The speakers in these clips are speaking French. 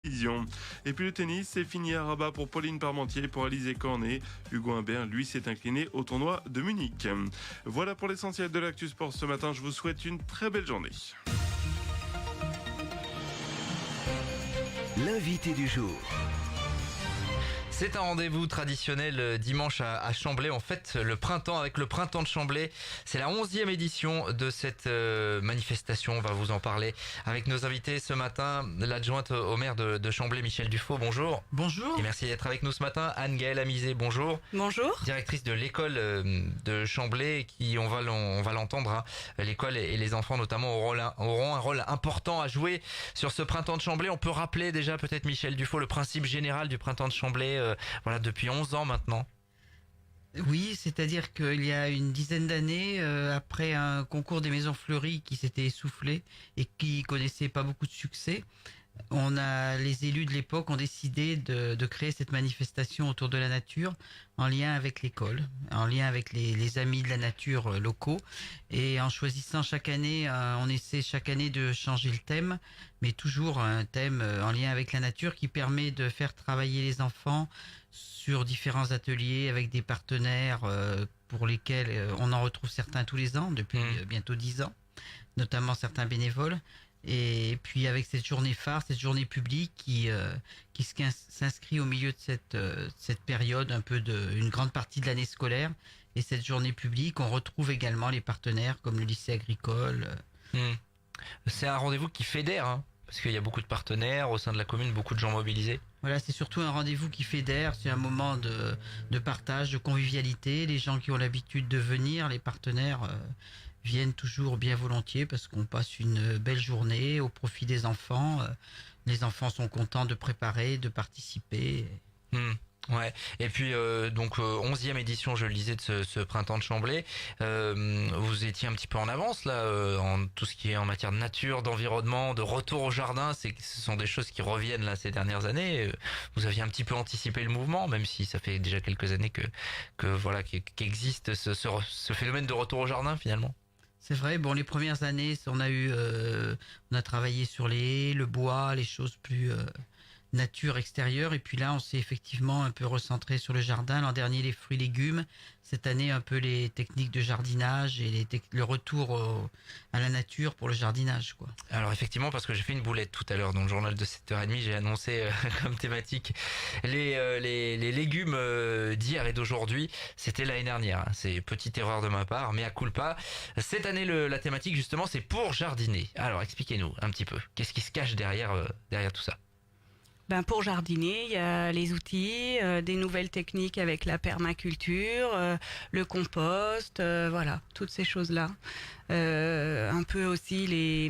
Vision. Et puis le tennis, c'est fini à Rabat pour Pauline Parmentier, pour Alizé Cornet. Hugo Humbert, lui, s'est incliné au tournoi de Munich. Voilà pour l'essentiel de l'actu sport ce matin. Je vous souhaite une très belle journée. L'invité du jour. C'est un rendez-vous traditionnel dimanche à Chamblay. En fait, le printemps avec le printemps de Chamblay. C'est la 11e édition de cette manifestation. On va vous en parler avec nos invités ce matin. L'adjointe au maire de Chamblay, Michel Dufaux, bonjour. Bonjour. Et merci d'être avec nous ce matin. Anne-Gaëlle Amizé, bonjour. Bonjour. Directrice de l'école de Chamblay, qui, on va l'entendre, hein, l'école et les enfants notamment auront un rôle important à jouer sur ce printemps de Chamblay. On peut rappeler déjà peut-être, Michel Dufaux, le principe général du printemps de Chamblay, voilà, depuis 11 ans maintenant. Oui, c'est-à-dire qu'il y a une dizaine d'années, après un concours des maisons fleuries qui s'était essoufflé et qui connaissait pas beaucoup de succès, les élus de l'époque ont décidé de créer cette manifestation autour de la nature en lien avec l'école, en lien avec les amis de la nature locaux, et en choisissant chaque année, on essaie chaque année de changer le thème, mais toujours un thème en lien avec la nature qui permet de faire travailler les enfants sur différents ateliers avec des partenaires pour lesquels on en retrouve certains tous les ans depuis bientôt 10 ans, notamment certains bénévoles. Et puis avec cette journée phare, cette journée publique qui s'inscrit au milieu de cette période, un peu une grande partie de l'année scolaire. Et cette journée publique, on retrouve également les partenaires comme le lycée agricole. C'est un rendez-vous qui fédère, hein, parce qu'il y a beaucoup de partenaires au sein de la commune, beaucoup de gens mobilisés. Voilà, c'est surtout un rendez-vous qui fédère, c'est un moment de partage, de convivialité. Les gens qui ont l'habitude de venir, les partenaires viennent toujours bien volontiers parce qu'on passe une belle journée au profit des enfants. Les enfants sont contents de préparer, de participer. Ouais. Et puis donc 11e édition, je le disais, de ce printemps de Chamblay. Vous étiez un petit peu en avance là en tout ce qui est en matière de nature, d'environnement, de retour au jardin. Ce sont des choses qui reviennent là ces dernières années. Vous aviez un petit peu anticipé le mouvement, même si ça fait déjà quelques années qu'existe ce phénomène de retour au jardin finalement. C'est vrai. Bon, les premières années, on a travaillé sur les haies, le bois, les choses plus nature extérieure, et puis là on s'est effectivement un peu recentré sur le jardin. L'an dernier les fruits et légumes, cette année un peu les techniques de jardinage et le retour à la nature pour le jardinage, quoi. Alors effectivement, parce que j'ai fait une boulette tout à l'heure dans le journal de 7h30, j'ai annoncé comme thématique les légumes d'hier et d'aujourd'hui. C'était l'année dernière, hein. C'est petite erreur de ma part, mais à culpa. Cette année la thématique justement c'est pour jardiner. Alors expliquez-nous un petit peu, qu'est-ce qui se cache derrière tout ça? Pour jardiner, il y a les outils, des nouvelles techniques avec la permaculture, le compost, voilà, toutes ces choses-là. Un peu aussi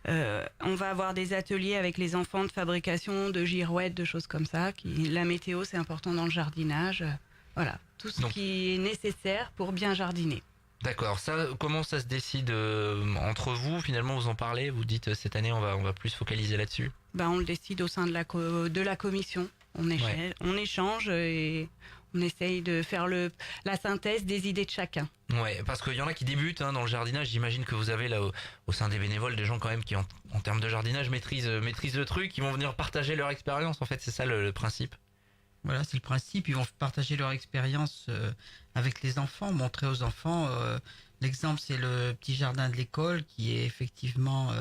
on va avoir des ateliers avec les enfants de fabrication de girouettes, de choses comme ça. La météo, c'est important dans le jardinage. Voilà, tout ce qui est nécessaire pour bien jardiner. D'accord. Ça, comment ça se décide entre vous? Finalement, vous en parlez. Vous dites cette année, on va plus focaliser là-dessus. On le décide au sein de la commission. On échange et on essaye de faire la synthèse des idées de chacun. Ouais, parce qu'il y en a qui débutent dans le jardinage. J'imagine que vous avez là au sein des bénévoles des gens quand même qui en termes de jardinage maîtrisent le truc, qui vont venir partager leur expérience. En fait, c'est ça le principe. Voilà, c'est le principe. Ils vont partager leur expérience avec les enfants, montrer aux enfants. L'exemple, c'est le petit jardin de l'école qui est effectivement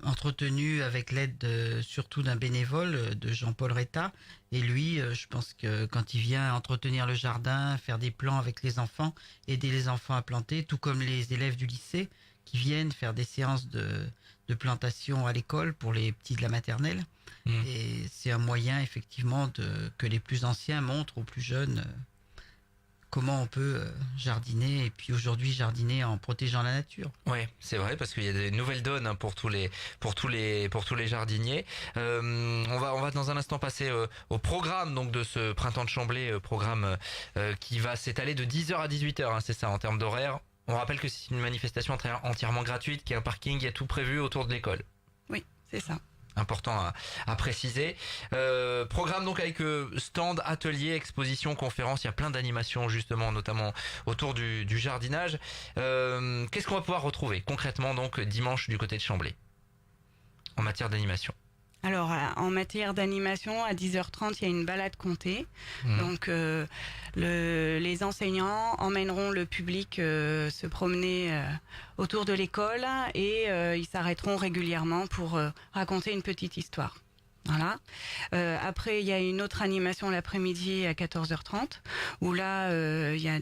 entretenu avec l'aide surtout d'un bénévole, de Jean-Paul Retta. Et lui, je pense que quand il vient entretenir le jardin, faire des plans avec les enfants, aider les enfants à planter, tout comme les élèves du lycée qui viennent faire des séances de plantation à l'école pour les petits de la maternelle. Et c'est un moyen effectivement que les plus anciens montrent aux plus jeunes comment on peut jardiner, et puis aujourd'hui jardiner en protégeant la nature. Ouais, c'est vrai, parce qu'il y a des nouvelles donnes pour tous les jardiniers. On va dans un instant passer au programme donc de ce printemps de Chamblay, programme qui va s'étaler de 10h à 18h, c'est ça en termes d'horaire. On rappelle que c'est une manifestation entièrement gratuite, qu'il y a un parking, il y a tout prévu autour de l'école. Oui, c'est ça. Important à préciser. Programme donc avec stand, atelier, exposition, conférence. Il y a plein d'animations justement, notamment autour du jardinage. Qu'est-ce qu'on va pouvoir retrouver concrètement donc dimanche du côté de Chamblay en matière d'animation? Alors, en matière d'animation, à 10h30, il y a une balade comptée. Donc, les enseignants emmèneront le public se promener autour de l'école et ils s'arrêteront régulièrement pour raconter une petite histoire. Voilà. Après, il y a une autre animation l'après-midi à 14h30 où là, il y a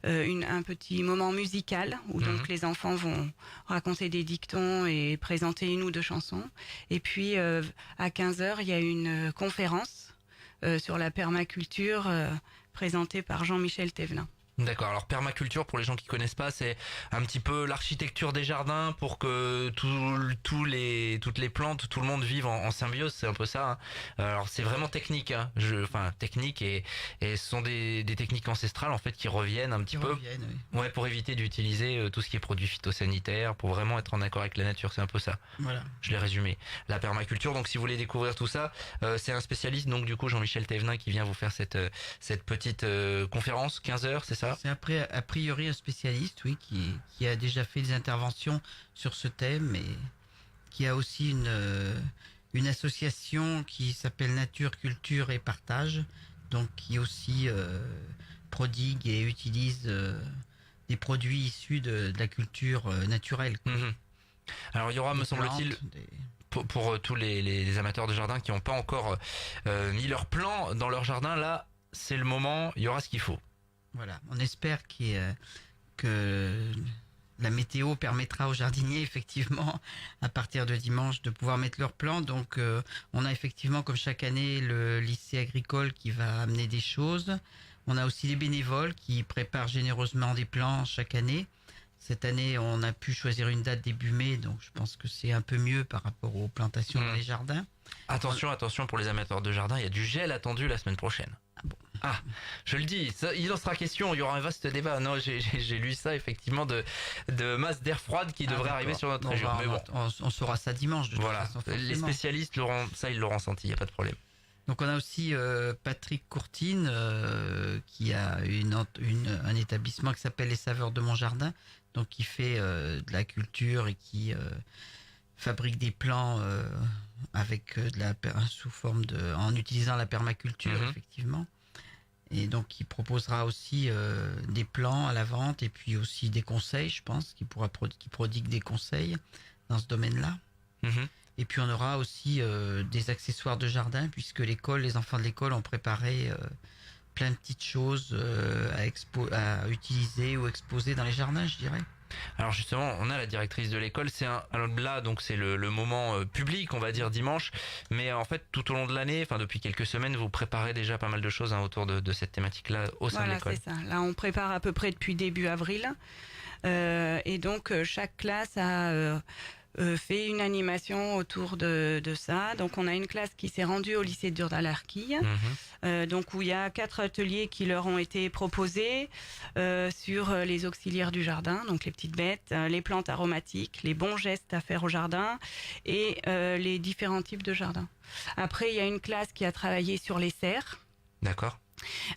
un petit moment musical où donc les enfants vont raconter des dictons et présenter une ou deux chansons. Et puis à 15h, il y a une conférence sur la permaculture présentée par Jean-Michel Thévenin. D'accord. Alors permaculture, pour les gens qui connaissent pas, c'est un petit peu l'architecture des jardins pour que toutes les plantes, tout le monde vive en symbiose. C'est un peu ça. Hein. Alors c'est vraiment technique. Hein. Technique et ce sont des techniques ancestrales en fait qui reviennent un petit peu. Oui. Ouais, pour éviter d'utiliser tout ce qui est produits phytosanitaires, pour vraiment être en accord avec la nature. C'est un peu ça. Voilà. Je l'ai résumé. La permaculture. Donc si vous voulez découvrir tout ça, c'est un spécialiste. Donc du coup Jean-Michel Thévenin qui vient vous faire cette petite conférence, 15h, c'est ça? C'est a priori un spécialiste, oui, qui a déjà fait des interventions sur ce thème et qui a aussi une association qui s'appelle Nature, Culture et Partage, donc qui aussi prodigue et utilise des produits issus de la culture naturelle. Alors il y aura, me semble-t-il, pour tous les amateurs de jardin qui n'ont pas encore mis leur plan dans leur jardin, là c'est le moment, il y aura ce qu'il faut. Voilà, on espère que la météo permettra aux jardiniers effectivement à partir de dimanche de pouvoir mettre leur plan. Donc on a effectivement comme chaque année le lycée agricole qui va amener des choses. On a aussi les bénévoles qui préparent généreusement des plans chaque année. Cette année on a pu choisir une date début mai, donc je pense que c'est un peu mieux par rapport aux plantations dans les jardins. Attention pour les amateurs de jardin, il y a du gel attendu la semaine prochaine. Ah, je le dis, il en sera question, il y aura un vaste débat. Non, j'ai lu ça effectivement de masse d'air froide qui devrait arriver sur notre région. Mais bon, on saura ça dimanche. De toute façon, les spécialistes ils l'auront senti, il n'y a pas de problème. Donc on a aussi Patrick Courtine qui a un établissement qui s'appelle Les Saveurs de mon Jardin, donc qui fait de la culture et qui fabrique des plants avec sous forme en utilisant la permaculture effectivement. Et donc, il proposera aussi des plans à la vente et puis aussi des conseils, je pense, qui prodigue des conseils dans ce domaine-là. Et puis, on aura aussi des accessoires de jardin, puisque les enfants de l'école ont préparé plein de petites choses à utiliser ou exposer dans les jardins, je dirais. Alors justement, on a la directrice de l'école, c'est le moment public, on va dire dimanche, mais en fait tout au long de l'année, depuis quelques semaines, vous préparez déjà pas mal de choses autour de cette thématique-là au sein de l'école. Voilà, c'est ça. Là, on prépare à peu près depuis début avril, et donc chaque classe a fait une animation autour de ça. Donc on a une classe qui s'est rendue au lycée d'Urdalarquille, donc où il y a 4 ateliers qui leur ont été proposés sur les auxiliaires du jardin, donc les petites bêtes, les plantes aromatiques, les bons gestes à faire au jardin et les différents types de jardins. Après, il y a une classe qui a travaillé sur les serres. D'accord.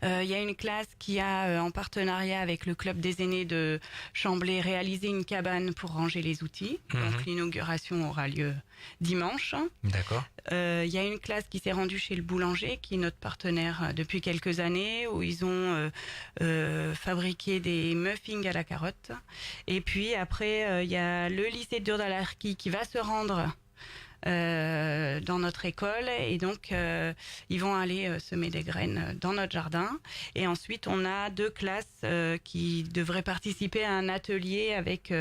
Il y a une classe qui a, en partenariat avec le club des aînés de Chamblay, réalisé une cabane pour ranger les outils. Donc l'inauguration aura lieu dimanche. D'accord. Il y a une classe qui s'est rendue chez le boulanger, qui est notre partenaire depuis quelques années, où ils ont fabriqué des muffins à la carotte. Et puis après, il y a le lycée d'Urdalarquille qui va se rendre dans notre école et donc ils vont aller semer des graines dans notre jardin. Et ensuite on a 2 classes qui devraient participer à un atelier avec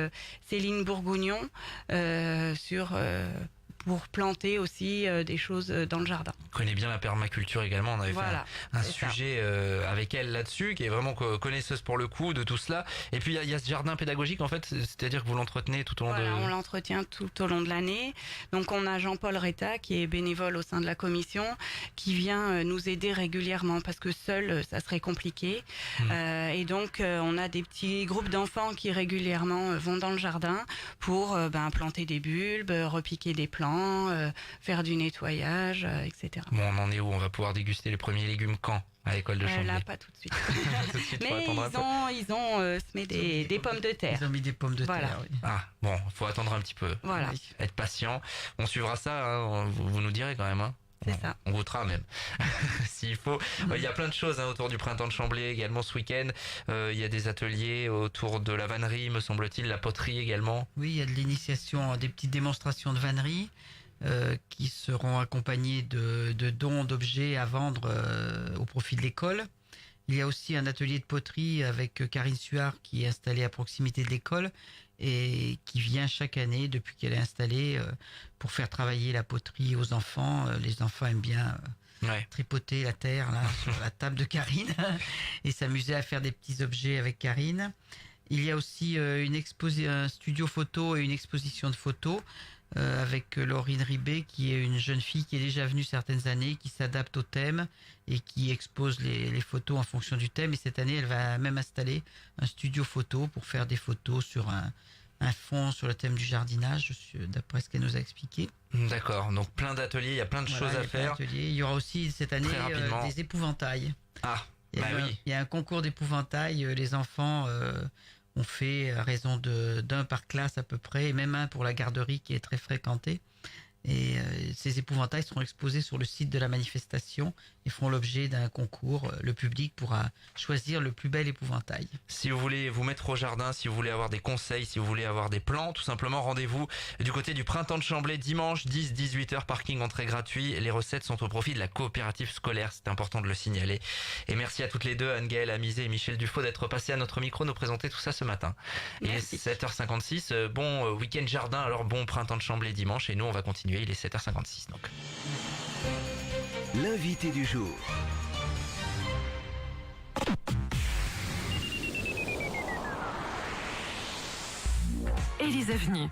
Céline Bourgougnon pour planter aussi des choses dans le jardin. On connaît bien la permaculture également, on avait fait un sujet avec elle là-dessus, qui est vraiment connaisseuse pour le coup de tout cela. Et puis il y a ce jardin pédagogique en fait, c'est-à-dire que vous l'entretenez tout au long on l'entretient tout au long de l'année. Donc on a Jean-Paul Retta qui est bénévole au sein de la commission, qui vient nous aider régulièrement parce que seul ça serait compliqué. Et donc on a des petits groupes d'enfants qui régulièrement vont dans le jardin pour planter des bulbes, repiquer des plantes, enfants, faire du nettoyage, etc. Bon, on en est où? On va pouvoir déguster les premiers légumes quand? À l'école de Chambly? Là, pas tout de suite. Tout de suite, faut Mais attendre un peu. ils ont semé des pommes de terre. Ils ont mis des pommes de Voilà. terre, oui. Ah, bon, faut attendre un petit peu. Voilà, Oui. Être patient. On suivra ça, hein, vous nous direz quand même. Hein. c'est ça. On goûtera même, s'il faut. Il y a plein de choses autour du printemps de Chambly également ce week-end. Il y a des ateliers autour de la vannerie, me semble-t-il, la poterie également. Oui, il y a de l'initiation, des petites démonstrations de vannerie qui seront accompagnées de dons d'objets à vendre au profit de l'école. Il y a aussi un atelier de poterie avec Karine Suard qui est installée à proximité de l'école et qui vient chaque année depuis qu'elle est installée pour faire travailler la poterie aux enfants. Les enfants aiment bien Ouais. tripoter la terre là, sur la table de Karine et s'amuser à faire des petits objets avec Karine. Il y a aussi un studio photo et une exposition de photos avec Laurine Ribet, qui est une jeune fille qui est déjà venue certaines années, qui s'adapte au thème et qui expose les photos en fonction du thème. Et cette année, elle va même installer un studio photo pour faire des photos sur un fond sur le thème du jardinage, d'après ce qu'elle nous a expliqué. D'accord, donc plein d'ateliers, il y a plein de Voilà, choses il y à a plein faire. d'ateliers. Il y aura aussi cette année Très rapidement. des épouvantails. Ah, Il y, bah a eu oui. il y a un concours d'épouvantails. Les enfants ont fait à raison d'un par classe à peu près, et même un pour la garderie qui est très fréquentée. Et ces épouvantails seront exposés sur le site de la manifestation et feront l'objet d'un concours. Le public pourra choisir le plus bel épouvantail. Si vous voulez vous mettre au jardin, si vous voulez avoir des conseils, si vous voulez avoir des plans, tout simplement rendez-vous du côté du printemps de Chambly dimanche 10-18h, parking entrée gratuit. Les recettes sont au profit de la coopérative scolaire, c'est important de le signaler. Et merci à toutes les deux, Anne-Gaëlle Amizé et Michel Dufaux, d'être passés à notre micro nous présenter tout ça ce matin. Merci. Il est 7h56, bon week-end jardin, alors bon printemps de Chambly dimanche et nous on va continuer, il est 7h56 donc. L'invité du jour. Élise Avenue.